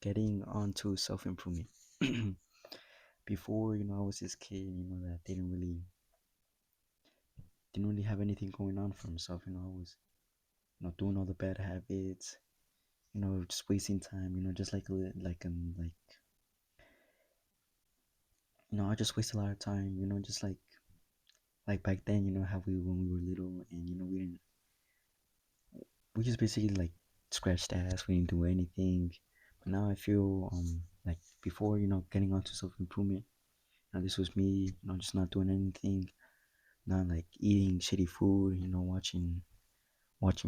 getting on to self improvement. Before, I was this kid, that didn't really have anything going on for himself. I was, doing all the bad habits, just wasting time, just I just waste a lot of time, just like back then, how when we were little and we just basically like scratched ass, we didn't do anything. But now I feel like before, getting on to self improvement. This was me, just not doing anything, not like eating shitty food, watching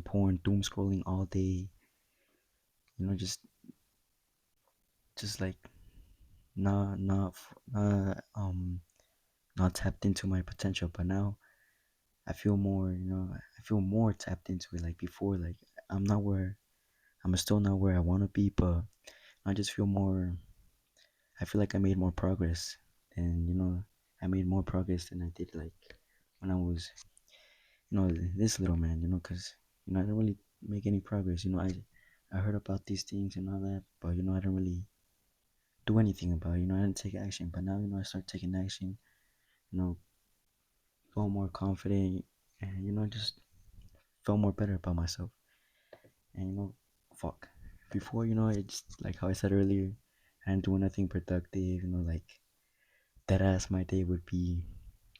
porn, doom scrolling all day, just like not not tapped into my potential. But now I feel more, I feel more tapped into it. Like before, like I'm not where I'm still not where I want to be, but I just feel more. I feel like I made more progress, and I made more progress than I did like when I was, this little man. Because I didn't really make any progress. I heard about these things and all that, but I didn't really do anything about it. I didn't take action. But now, I start taking action. You know, felt more confident, and just felt more better about myself. And fuck. Before, it's like how I said earlier, I didn't do nothing productive. Like that ass my day would be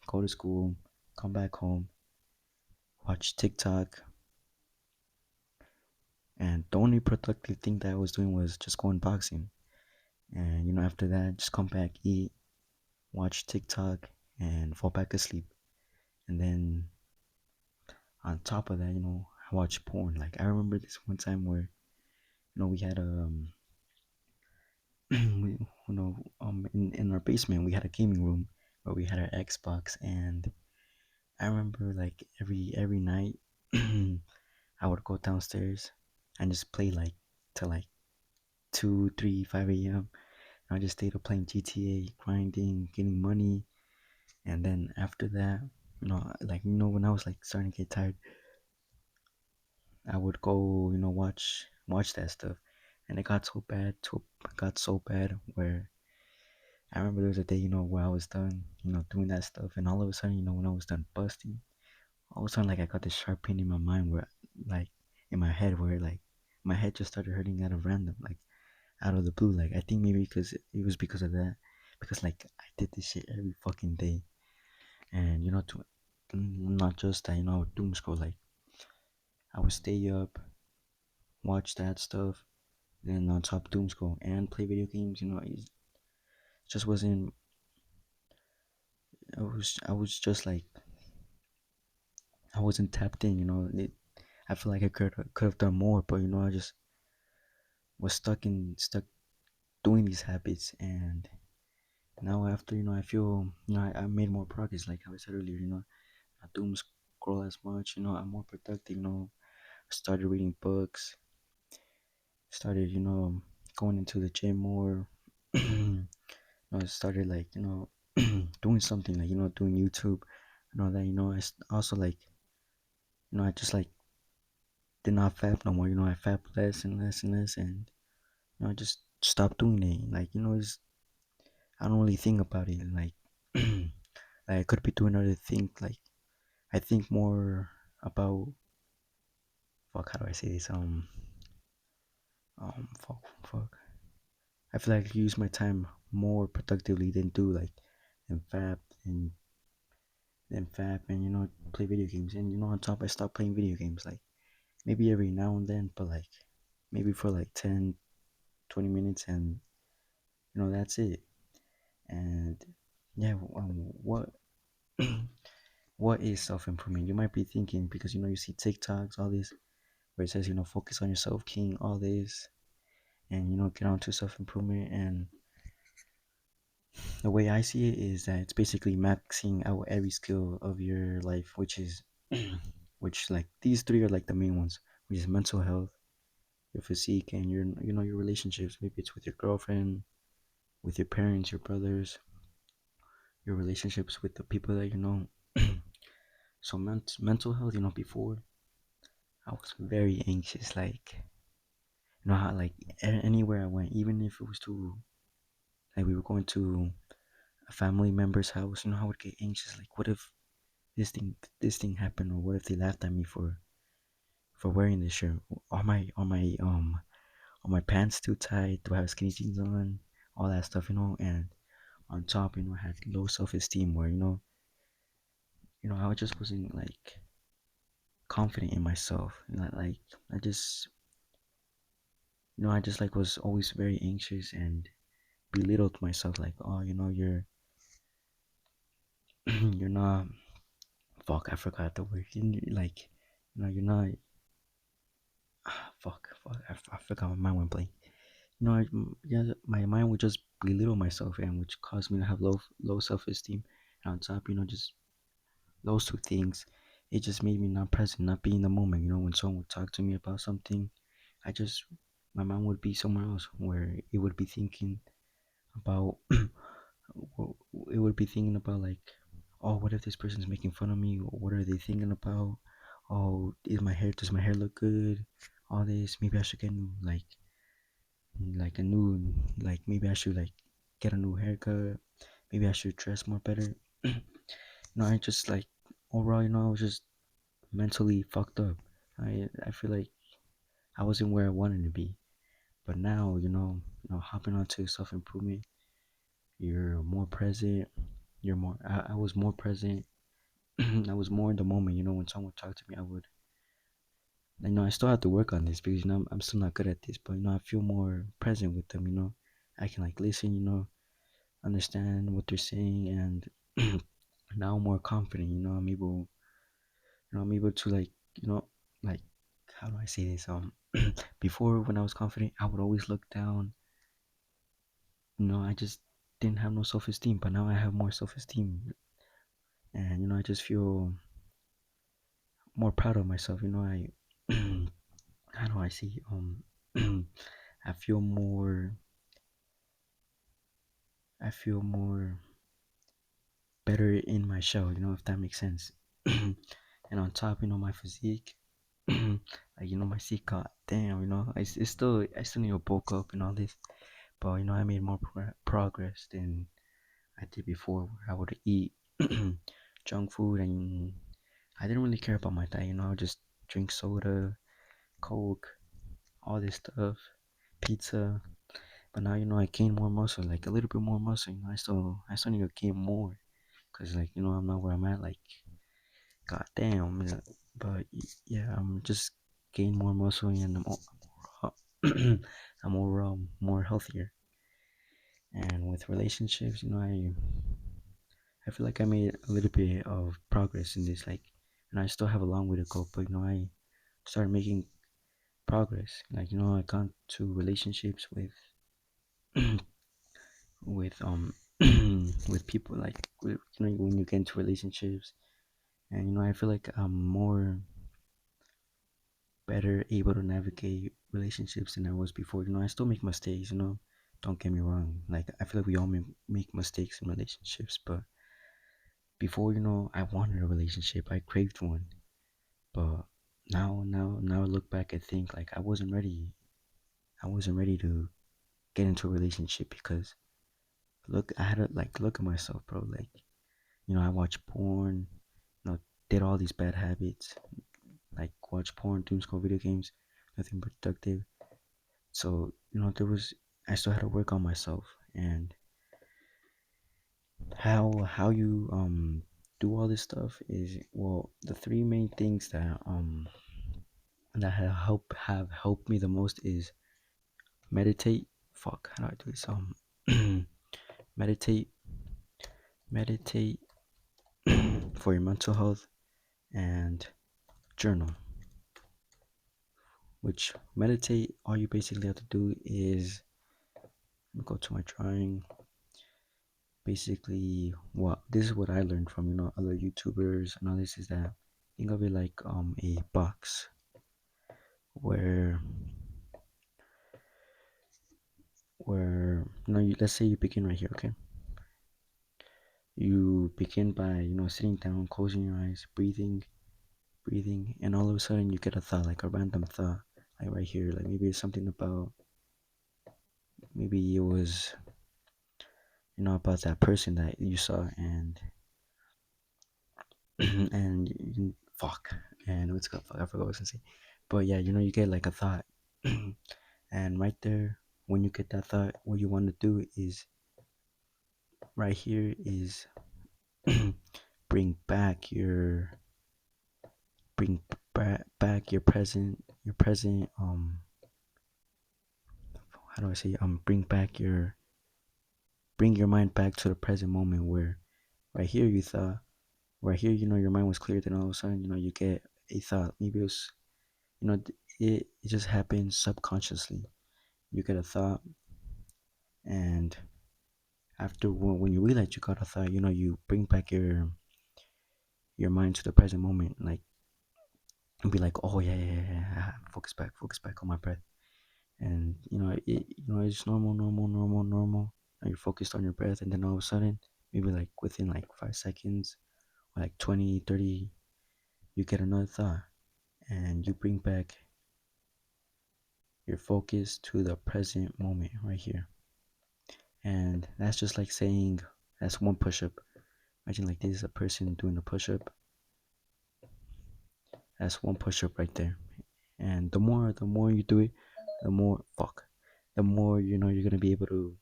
go to school, come back home, watch TikTok, and the only productive thing that I was doing was just going boxing. And after that, just come back, eat, watch TikTok, and fall back asleep. And then on top of that, I watch porn. Like I remember this one time where we had we, in our basement we had a gaming room where we had our Xbox, and I remember like every night I would go downstairs and just play like till like 2, 3, 5 a.m. I just stayed up playing GTA, grinding, getting money, and then after that, when I was like starting to get tired, I would go, watch that stuff, and it got so bad where I remember there was a day, where I was done, doing that stuff, and all of a sudden, when I was done busting, all of a sudden, like I got this sharp pain in my mind where, like, in my head, where like my head just started hurting out of random, like out of the blue. Like I think maybe because it was because of that, because like I did this shit every fucking day, and to not just that, I would doom scroll. Like I would stay up, watch that stuff, then on top doom scroll and play video games. It just wasn't. I was just like I wasn't tapped in. I feel like I could have done more, but I just was stuck doing these habits. And now after I feel I made more progress. Like how I said earlier, I doom scroll as much. I'm more productive. I started reading books. Started going into the gym more. I started like doing something like doing YouTube and all that. Also like I just like did not fap no more. I fap less and less and less, and I just stopped doing it. Like I don't really think about it. Like like I could be doing other things. Like I think more about fuck. How do I say this? Fuck. I feel like I use my time more productively than do like than fap and play video games. And on top I stopped playing video games like maybe every now and then, but like maybe for like 10, 20 minutes, and that's it. And yeah, what is self improvement? You might be thinking, because you see TikToks, all this, where it says focus on yourself, king, all this, and get on to self improvement. And the way I see it is that it's basically maxing out every skill of your life, which is which like these three are like the main ones, which is mental health, your physique, and your relationships. Maybe it's with your girlfriend, with your parents, your brothers, your relationships with the people that you know. So mental health, before I was very anxious. Like You know how like anywhere I went, even if it was to like we were going to a family member's house, you know, I would get anxious. Like, what if this thing happened, or what if they laughed at me for wearing this shirt? Are my pants too tight? Do I have skinny jeans on? All that stuff, you know. And on top, you know, I had low self esteem where I just wasn't like confident in myself. Like I just I just like was always very anxious and belittled myself. Like, oh, you're not. Fuck, I forgot the word. Like, you're not. I forgot. My mind went blank. Yeah, my mind would just belittle myself, and which caused me to have low self esteem. And on top, just those two things, it just made me not present, not be in the moment. When someone would talk to me about something, I just my mind would be somewhere else, where it would be thinking about it would be thinking about like, oh, what if this person's making fun of me? What are they thinking about? Oh, does my hair look good? All this, maybe I should get new, like a new, like maybe I should like get a new haircut. Maybe I should dress more better. I just like overall, I was just mentally fucked up. I feel like I wasn't where I wanted to be. But now, hopping onto self improvement, you're more present. I was more present. I was more in the moment. When someone talked to me, I would. I still have to work on this because I'm still not good at this. But I feel more present with them. I can like listen. Understand what they're saying, and now I'm more confident. I'm able to like how do I say this? Before when I was confident, I would always look down. I just didn't have no self esteem, but now I have more self esteem, and I just feel more proud of myself. I how do I see? I feel more. I feel more better in my shell. If that makes sense. And on top, my physique. Like my seat got damn. I still need to bulk up and all this, but I made more progress than I did before. Where I would eat junk food, and I didn't really care about my diet. I would just drink soda, coke, all this stuff, pizza. But now I gain more muscle, like a little bit more muscle. I still need to gain more, cause like I'm not where I'm at. Like goddamn, but yeah, I'm just gain more muscle, and I'm overall more healthier. And with relationships, I feel like I made a little bit of progress in this. Like, and I still have a long way to go, but I started making progress. Like, I got to relationships with with people. Like, when you get into relationships, and I feel like I'm more better able to navigate relationships than I was before. I still make mistakes. Don't get me wrong. Like, I feel like we all make mistakes in relationships, but before, I wanted a relationship. I craved one. But now I look back and think like I wasn't ready. I wasn't ready to get into a relationship because I had to like look at myself, bro. Like, I watched porn, did all these bad habits, like watch porn, doom scroll video games, nothing productive. So, I still had to work on myself. And how you do all this stuff is, well, the three main things that have helped me the most is meditate. Fuck, how do I do this? Meditate, meditate for your mental health, and journal. Which meditate, all you basically have to do is go to my drawing. Basically, what this is what I learned from other YouTubers and all this is that think of it like a box where let's say you begin right here, okay? You begin by sitting down, closing your eyes, breathing, and all of a sudden you get a thought, like a random thought. Like right here, like maybe it's something about, maybe it was, about that person that you saw, and and fuck, and what's it called? Fuck, I forgot what I was gonna say. But yeah, you get like a thought, and right there, when you get that thought, what you want to do is, right here is, bring back your bring back your present, how do I say, bring your mind back to the present moment, where right here you thought, right here, your mind was clear, then all of a sudden, you get a thought. Maybe it was, it just happens subconsciously. You get a thought, and after, when you realize you got a thought, you bring back your mind to the present moment, like, and be like, oh yeah, yeah, yeah, yeah, focus back on my breath. And it's normal, normal, normal, normal, and you're focused on your breath, and then all of a sudden, maybe like within like 5 seconds, or like 20, 30, you get another thought, and you bring back your focus to the present moment right here. And that's just like saying, that's one push-up. Imagine like this is a person doing a push-up. That's one push-up right there. And the more you do it, the more, the more, you're gonna be able to,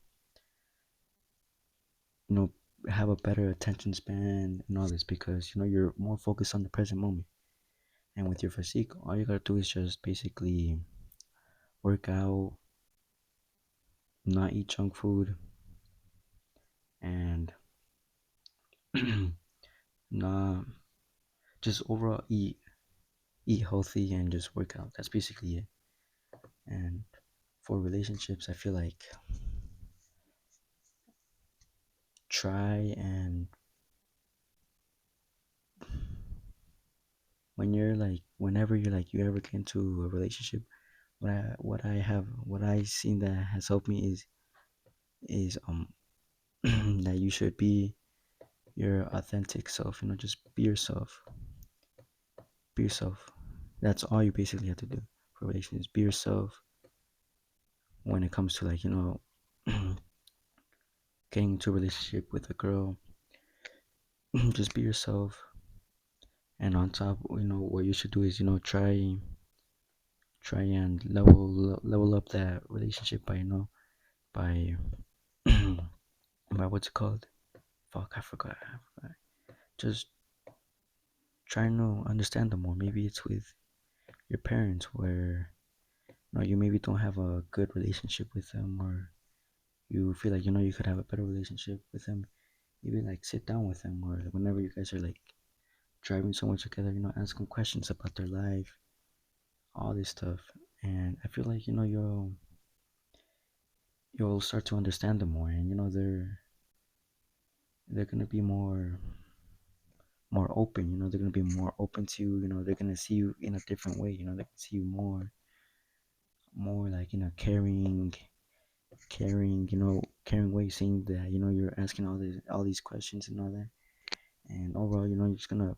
you know have a better attention span and all this, because you're more focused on the present moment. And with your physique, all you gotta do is just basically work out, not eat junk food, and not just overall eat healthy and just work out. That's basically it. And for relationships, I feel like, try and, whenever you ever get into a relationship, what I seen that has helped me is that you should be your authentic self. Just be yourself. That's all you basically have to do for relationships. Be yourself. When it comes to, like, getting into a relationship with a girl, just be yourself. And on top, what you should do is, try and level up that relationship by, by by what's it called? Fuck, I forgot. Just trying to understand them more. Maybe it's with your parents, where you maybe don't have a good relationship with them, or you feel like, you could have a better relationship with them. Maybe like sit down with them, or whenever you guys are like driving somewhere together, ask them questions about their life, all this stuff. And I feel like, you'll start to understand them more, and they're gonna be more open. They're gonna be more open to you. They're gonna see you in a different way. They can see you more like, caring way, seeing that, you're asking all these questions and all that. And overall, you're just gonna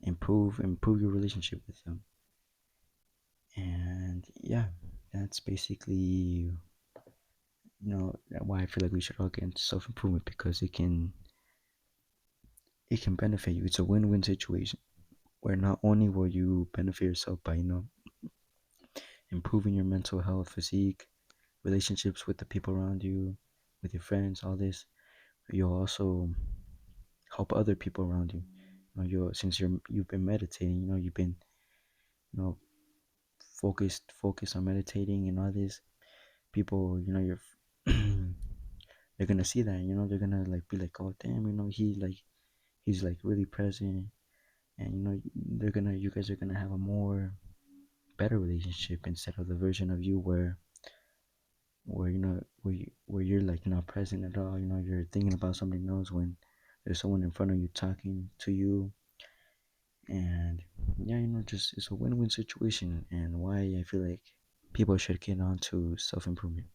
improve your relationship with them. And yeah, that's basically, why I feel like we should all get into self-improvement, because it can benefit you. It's a win-win situation, where not only will you benefit yourself by, improving your mental health, physique, relationships with the people around you, with your friends, all this, you'll also help other people around you. Since you've been meditating, you've been, you know focused on meditating and all this. People, you're they're gonna see that. They're gonna like be like, oh damn, he's like really present. And you guys are gonna have a more better relationship, instead of the version of you where you're like not present at all. You're thinking about something else when there's someone in front of you talking to you. And yeah, just it's a win-win situation, and why I feel like people should get on to self-improvement.